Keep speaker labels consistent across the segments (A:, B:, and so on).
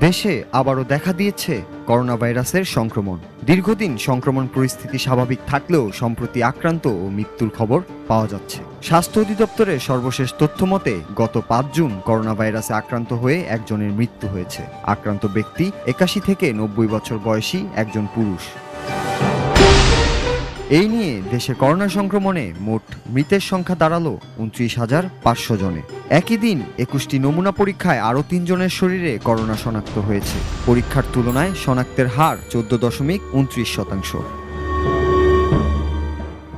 A: দেশে আবারও দেখা দিয়েছে করোনা ভাইরাসের সংক্রমণ। দীর্ঘদিন সংক্রমণ পরিস্থিতি স্বাভাবিক থাকলেও সম্প্রতি আক্রান্ত ও মৃত্যুর খবর পাওয়া যাচ্ছে। স্বাস্থ্য অধিদপ্তরের সর্বশেষ তথ্য মতে গত ৫ জুন করোনা ভাইরাসে আক্রান্ত হয়ে একজনের মৃত্যু হয়েছে। আক্রান্ত ব্যক্তি ৮১ থেকে ৯০ বছর বয়সী একজন পুরুষ। এই নিয়ে দেশে করোনা সংক্রমণে মোট মৃতের সংখ্যা দাঁড়ালো ২৯,৫০০ জনে। একই দিন ২১টি নমুনা পরীক্ষায় আরও ৩ জনের শরীরে করোনা শনাক্ত হয়েছে। পরীক্ষার তুলনায় শনাক্তের হার ১৪.২৯%।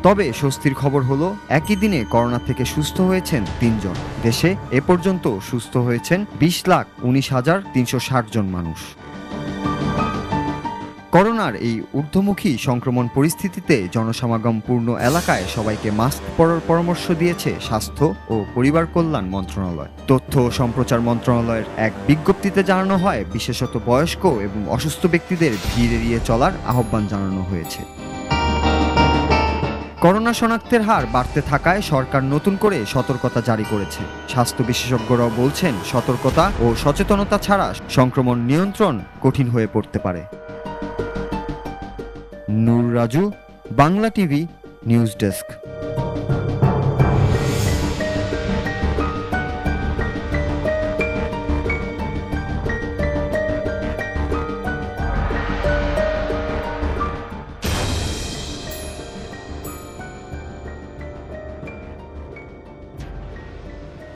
A: তবে স্বস্তির খবর হলো একই দিনে করোনা থেকে সুস্থ হয়েছেন ৩ জন। দেশে এ পর্যন্ত সুস্থ হয়েছেন ২০,১৯,৩৬০ জন মানুষ। করোনার এই ঊর্ধ্বমুখী সংক্রমণ পরিস্থিতিতে জনসমাগমপূর্ণ এলাকায় সবাইকে মাস্ক পরার পরামর্শ দিয়েছে স্বাস্থ্য ও পরিবার কল্যাণ মন্ত্রণালয়। তথ্য ও সম্প্রচার মন্ত্রণালয়ের এক বিজ্ঞপ্তিতে জানানো হয়, বিশেষত বয়স্ক এবং অসুস্থ ব্যক্তিদের ভিড় এড়িয়ে চলার আহ্বান জানানো হয়েছে। করোনা শনাক্তের হার বাড়তে থাকায় সরকার নতুন করে সতর্কতা জারি করেছে। স্বাস্থ্য বিশেষজ্ঞরাও বলছেন, সতর্কতা ও সচেতনতা ছাড়া সংক্রমণ নিয়ন্ত্রণ কঠিন হয়ে পড়তে পারে। Noor Raju, Bangla TV news desk.